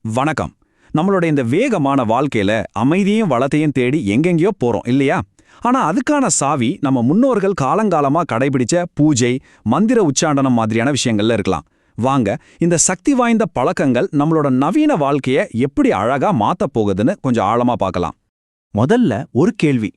வணக்கம். நம்மளோட இந்த வேகமான வாழ்க்கையில அமைதியும் வளத்தையும் தேடி எங்கெங்கேயோ போறோம் இல்லையா? ஆனா அதுக்கான சாவி நம்ம முன்னோர்கள் காலங்காலமா கடைபிடிச்ச பூஜை, மந்திர உச்சாண்டனம் மாதிரியான விஷயங்கள்ல இருக்கலாம். வாங்க, இந்த சக்தி வாய்ந்த பழக்கங்கள் நம்மளோட நவீன வாழ்க்கைய எப்படி அழகா மாத்தப் போகுதுன்னு கொஞ்சம் ஆழமா பார்க்கலாம். முதல்ல ஒரு கேள்வி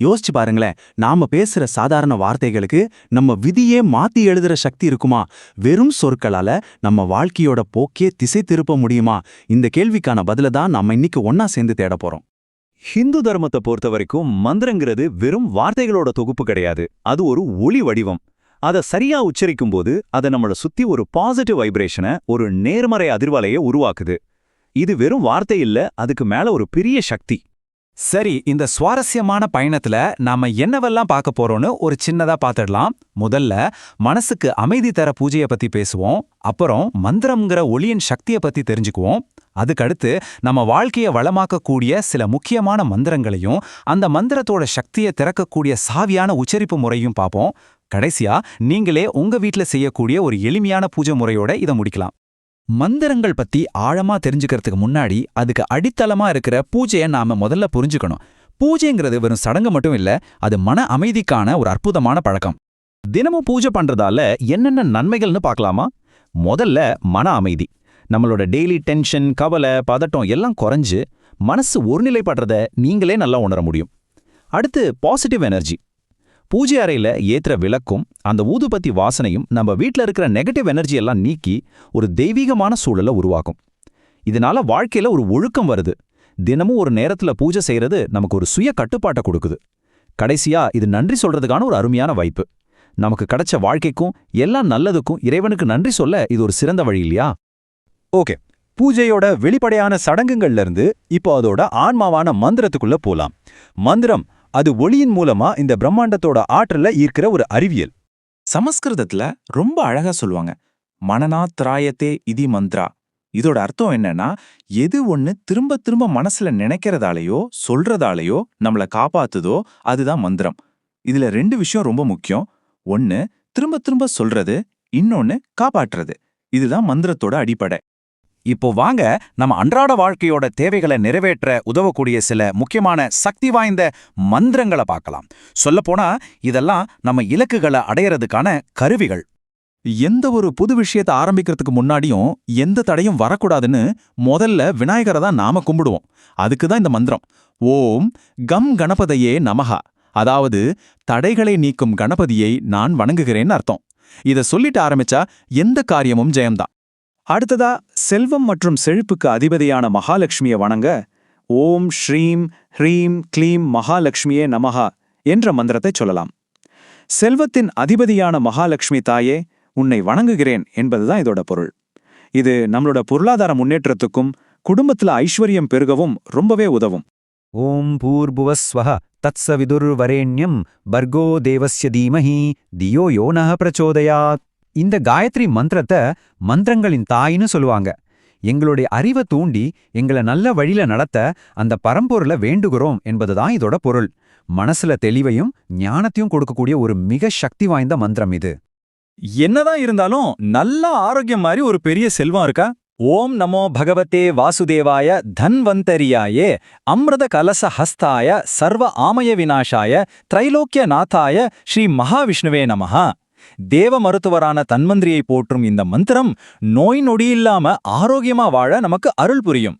யோசிச்சு பாருங்களேன். நாம பேசுற சாதாரண வார்த்தைகளுக்கு நம்ம விதியே மாத்தி எழுதுற சக்தி இருக்குமா? வெறும் சொற்களால நம்ம வாழ்க்கையோட போக்கே திசை திருப்ப முடியுமா? இந்த கேள்விக்கான பதில தான் நம்ம இன்னைக்கு ஒன்னா சேர்ந்து தேட போறோம். ஹிந்து தர்மத்தை பொறுத்த வரைக்கும் மந்திரங்கிறது வெறும் வார்த்தைகளோட தொகுப்பு கிடையாது. அது ஒரு ஒளி வடிவம். அதை சரியா உச்சரிக்கும் போது அதை நம்மளை சுத்தி ஒரு பாசிட்டிவ் வைப்ரேஷனை, ஒரு நேர்மறை அதிர்வலையை உருவாக்குது. இது வெறும் வார்த்தை இல்ல, அதுக்கு மேல ஒரு பெரிய சக்தி. சரி, இந்த சுவாரஸ்யமான பயணத்துல நாம என்னவெல்லாம் பார்க்க போறோம்னு ஒரு சின்னதா பார்த்துடலாம். முதல்ல மனசுக்கு அமைதி தர பூஜையை பத்தி பேசுவோம். அப்புறம் மந்திரம்ங்கிற ஒளியின் சக்தியை பத்தி தெரிஞ்சுக்குவோம். அதுக்கடுத்து நம்ம வாழ்க்கையை வளமாக்கக்கூடிய சில முக்கியமான மந்திரங்களையும் அந்த மந்திரத்தோட சக்தியை திறக்கக்கூடிய சாவியான உச்சரிப்பு முறையும் பார்ப்போம். கடைசியா நீங்களே உங்க வீட்ல செய்யக்கூடிய ஒரு எளிமையான பூஜை முறையோட இதை முடிக்கலாம். மந்திரங்கள் பத்தி ஆழமா தெரிஞ்சுக்கிறதுக்கு முன்னாடி அதுக்கு அடித்தளமா இருக்கிற பூஜையை நாம முதல்ல புரிஞ்சுக்கணும். பூஜைங்கிறது வெறும் சடங்கு மட்டும் இல்ல, அது மன அமைதிக்கான ஒரு அற்புதமான பழக்கம். தினமும் பூஜை பண்றதால என்னென்ன நன்மைகள்னு பார்க்கலாமா? முதல்ல மன அமைதி. நம்மளோட டெய்லி டென்ஷன், கவலை, பதட்டம் எல்லாம் குறைஞ்சு மனசு ஒருநிலைப்படுறத நீங்களே நல்லா உணர முடியும். அடுத்து பாசிட்டிவ் எனர்ஜி. பூஜை அறையில ஏத்துற விளக்கும் அந்த ஊதுபத்தி வாசனையும் நம்ம வீட்ல இருக்கிற நெகட்டிவ் எனர்ஜி எல்லாம் நீக்கி ஒரு தெய்வீகமான சூழலை உருவாக்கும். இதனால வாழ்க்கையில ஒரு ஒழுக்கம் வருது. தினமும் ஒரு நேரத்துல பூஜை செய்யறது நமக்கு ஒரு சுய கட்டுப்பாட்டை கொடுக்குது. கடைசியா இது நன்றி சொல்றதுக்கான ஒரு அருமையான வாய்ப்பு. நமக்கு கிடைச்ச வாழ்க்கைக்கும் எல்லாம் நல்லதுக்கும் இறைவனுக்கு நன்றி சொல்ல இது ஒரு சிறந்த வழி இல்லையா? ஓகே, பூஜையோட வெளிப்படையான சடங்குகள்ல இருந்து இப்போ அதோட ஆன்மாவான மந்திரத்துக்குள்ள போலாம். மந்திரம் அது ஒளியின் மூலமா இந்த பிரம்மாண்டத்தோட ஆற்றல ஈர்க்கிற ஒரு அறிவியல். சமஸ்கிருதத்துல ரொம்ப அழகா சொல்லுவாங்க, மனநாத்ராயத்தே இதி மந்த்ரா. இதோட அர்த்தம் என்னன்னா, எது ஒண்ணு திரும்ப திரும்ப மனசுல நினைக்கிறதாலேயோ சொல்றதாலேயோ நம்மள காப்பாத்துதோ அதுதான் மந்திரம். இதுல ரெண்டு விஷயம் ரொம்ப முக்கியம். ஒன்னு திரும்ப திரும்ப சொல்றது, இன்னொன்னு காப்பாற்றுறது. இதுதான் மந்திரத்தோட அடிப்படை. இப்போ வாங்க, நம்ம அன்றாட வாழ்க்கையோட தேவைகளை நிறைவேற்ற உதவக்கூடிய சில முக்கியமான சக்தி வாய்ந்த மந்திரங்களை பார்க்கலாம். சொல்லப்போனா இதெல்லாம் நம்ம இலக்குகளை அடையறதுக்கான கருவிகள். எந்த ஒரு புது விஷயத்தை ஆரம்பிக்கிறதுக்கு முன்னாடியும் எந்த தடையும் வரக்கூடாதுன்னு முதல்ல விநாயகரை தான் நாம கும்பிடுவோம். அதுக்கு தான் இந்த மந்திரம். ஓம் கம் கணபதையே நமஹா. அதாவது தடைகளை நீக்கும் கணபதியை நான் வணங்குகிறேன்னு அர்த்தம். இதை சொல்லிட்டு ஆரம்பிச்சா எந்த காரியமும் ஜெயம்தான். அடுத்ததா செல்வம் மற்றும் செழிப்புக்கு அதிபதியான மகாலட்சுமியை வணங்க ஓம் ஸ்ரீம் ஹ்ரீம் க்ளீம் மகாலட்சுமியே நமஹா என்ற மந்திரத்தை சொல்லலாம். செல்வத்தின் அதிபதியான மகாலட்சுமி தாயே, உன்னை வணங்குகிறேன் என்பதுதான் இதோட பொருள். இது நம்மளோட பொருளாதார முன்னேற்றத்துக்கும் குடும்பத்துல ஐஸ்வர்யம் பெருகவும் ரொம்பவே உதவும். ஓம் பூர்புவஸ்வஹ தத்சவிதுர்வரேண்யம் பர்கோ தேவஸ்ய தீமஹி தியோ யோ நஹ பிரச்சோதயாத். இந்த காயத்ரி மந்திரத்தை மந்திரங்களின் தாயின்னு சொல்லுவாங்க. எங்களுடைய அறிவை தூண்டி எங்களை நல்ல வழியில நடத்த அந்த பரம்பொருளை வேண்டுகிறோம் என்பதுதான் இதோட பொருள். மனசுல தெளிவையும் ஞானத்தையும் கொடுக்கக்கூடிய ஒரு மிக சக்தி வாய்ந்த மந்திரம் இது. என்னதான் இருந்தாலும் நல்ல ஆரோக்கியம் மாதிரி ஒரு பெரிய செல்வம் இருக்கா? ஓம் நமோ பகவதே வாசுதேவாய தன்வந்தரியாயே அம்ருத கலச ஹஸ்தாய சர்வ ஆமய விநாசாய திரைலோக்கிய நாதாய ஸ்ரீ மகாவிஷ்ணுவே நமஹா. தேவ மருத்துவரான தன்வந்திரியை போற்றும் இந்த மந்திரம் நோய் நொடியில்லாம ஆரோக்கியமா வாழ நமக்கு அருள் புரியும்.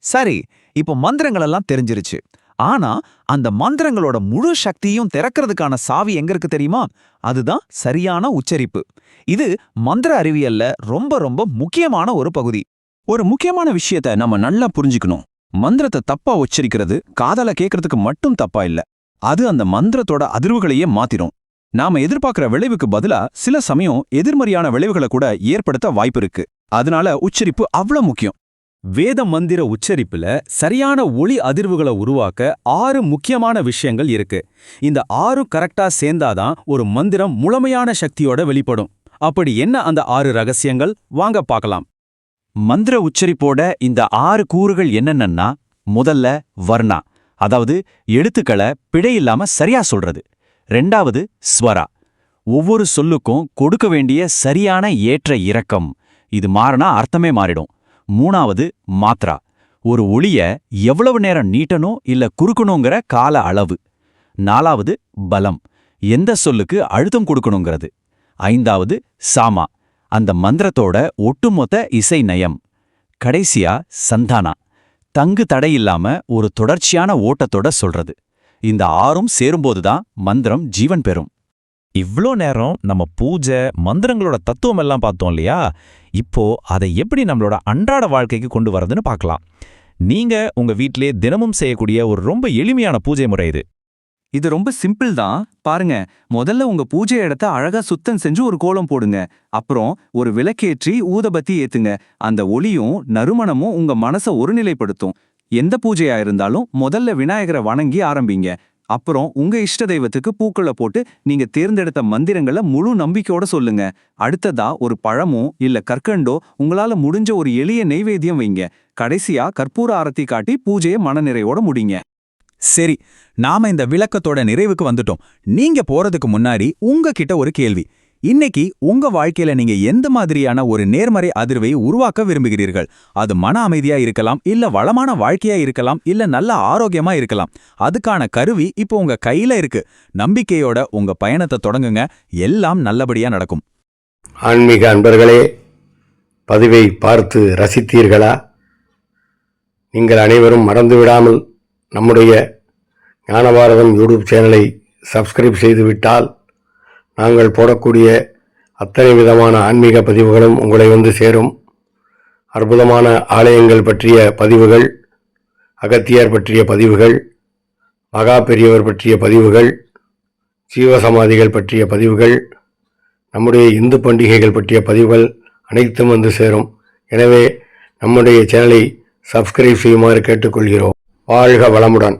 சரி, இப்போ மந்திரங்கள் எல்லாம் தெரிஞ்சிருச்சு. ஆனா அந்த மந்திரங்களோட முழு சக்தியும் திறக்கிறதுக்கான சாவி எங்க இருக்கு தெரியுமா? அதுதான் சரியான உச்சரிப்பு. இது மந்திர அறிவியல்ல ரொம்ப ரொம்ப முக்கியமான ஒரு பகுதி. ஒரு முக்கியமான விஷயத்த நம்ம நல்லா புரிஞ்சுக்கணும். மந்திரத்தை தப்பா உச்சரிக்கிறது காதால கேட்கறதுக்கு மட்டும் தப்பா இல்ல, அது அந்த மந்திரத்தோட அதிர்வுகளையே மாத்திரும். நாம எதிர்பார்க்கிற விளைவுக்கு பதிலா சில சமயம் எதிர்மறையான விளைவுகளை கூட ஏற்படுத்த வாய்ப்பு இருக்கு. அதனால உச்சரிப்பு அவ்வளவு முக்கியம். வேத மந்திர உச்சரிப்புல சரியான ஒளி அதிர்வுகளை உருவாக்க 6 முக்கியமான விஷயங்கள் இருக்கு. இந்த 6 கரெக்டா சேர்ந்தாதான் ஒரு மந்திரம் முழுமையான சக்தியோட வெளிப்படும். அப்படி என்ன அந்த 6 ரகசியங்கள்? வாங்க பார்க்கலாம். மந்திர உச்சரிப்போட இந்த 6 கூறுகள் என்னென்னா, முதல்ல வர்ணா, அதாவது எழுத்துக்களை பிழையில்லாம சரியா சொல்றது. ரெண்டாவது ஸ்வரா, ஒவ்வொரு சொல்லுக்கும் கொடுக்க வேண்டிய சரியான ஏற்ற இறக்கம். இது மாறினா அர்த்தமே மாறிடும். மூணாவது மாத்ரா, ஒரு ஒளிய எவ்வளவு நேரம் நீட்டணும் இல்ல குறுக்கணுங்கிற கால அளவு. நாலாவது பலம், எந்த சொல்லுக்கு அழுத்தம் கொடுக்கணுங்கிறது. ஐந்தாவது சாமா, அந்த மந்திரத்தோட ஒட்டுமொத்த இசை நயம். கடைசியா சந்தானா, தங்கு தடையில்லாம ஒரு தொடர்ச்சியான ஓட்டத்தோட சொல்றது. இந்த ஆறும் சேரும்போதுதான் மந்திரம் ஜீவன் பெறும். இவ்ளோ நேரம் நம்ம பூஜை மந்திரங்களோட தத்துவம் எல்லாம் பார்த்தோம் இல்லையா? இப்போ அதை எப்படி நம்மளோட அன்றாட வாழ்க்கைக்கு கொண்டு வரதுன்னு பார்க்கலாம். நீங்க உங்க வீட்டிலே தினமும் செய்யக்கூடிய ஒரு ரொம்ப எளிமையான பூஜை முறை இது. இது ரொம்ப சிம்பிள் தான். பாருங்க, முதல்ல உங்க பூஜை இடத்த அழகா சுத்தம் செஞ்சு ஒரு கோலம் போடுங்க. அப்புறம் ஒரு விளக்கேற்றி ஊதுபத்தி ஏத்துங்க. அந்த ஒளியும் நறுமணமும் உங்க மனசை ஒருநிலைப்படுத்தும். எந்த பூஜையா இருந்தாலும் முதல்ல விநாயகரை வணங்கி ஆரம்பிங்க. அப்புறம் உங்க இஷ்ட தெய்வத்துக்கு பூக்களை போட்டு நீங்க தேர்ந்தெடுத்த மந்திரங்களை முழு நம்பிக்கையோட சொல்லுங்க. அடுத்ததா ஒரு பழமோ இல்ல கற்கண்டோ உங்களால முடிஞ்ச ஒரு எளிய நெய்வேத்தியம் வைங்க. கடைசியா கற்பூர ஆரத்தி காட்டி பூஜையை மனநிறைவோட முடிங்க. சரி, நாம இந்த விளக்கத்தோட நிறைவுக்கு வந்துட்டோம். நீங்க போறதுக்கு முன்னாடி உங்ககிட்ட ஒரு கேள்வி. இன்னைக்கு உங்க வாழ்க்கையில நீங்க எந்த மாதிரியான ஒரு நேர்மறை அதிர்வை உருவாக்க விரும்புகிறீர்கள்? அது மன அமைதியா இருக்கலாம், இல்ல வளமான வாழ்க்கையா இருக்கலாம், இல்ல நல்ல ஆரோக்கியமா இருக்கலாம். அதுக்கான கருவி இப்போ உங்க கையில இருக்கு. நம்பிக்கையோட உங்க பயணத்தை தொடங்குங்க. எல்லாம் நல்லபடியா நடக்கும். ஆன்மீக அன்பர்களே, பதிவை பார்த்து ரசித்தீர்களா? நீங்கள் அனைவரும் மறந்துவிடாமல் நம்முடைய ஞானபாரதம் யூடியூப் சேனலை சப்ஸ்கிரைப் செய்துவிட்டால் நாங்கள் போடக்கூடிய அத்தனை விதமான ஆன்மீக பதிவுகளும் உங்களை வந்து சேரும். அற்புதமான ஆலயங்கள் பற்றிய பதிவுகள், அகத்தியர் பற்றிய பதிவுகள், மகா பெரியவர் பற்றிய பதிவுகள், ஜீவசமாதிகள் பற்றிய பதிவுகள், நம்முடைய இந்து பண்டிகைகள் பற்றிய பதிவுகள் அனைத்தும் வந்து சேரும். எனவே நம்முடைய சேனலை சப்ஸ்கிரைப் செய்யுமாறு கேட்டுக்கொள்கிறோம். வாழ்க வளமுடன்.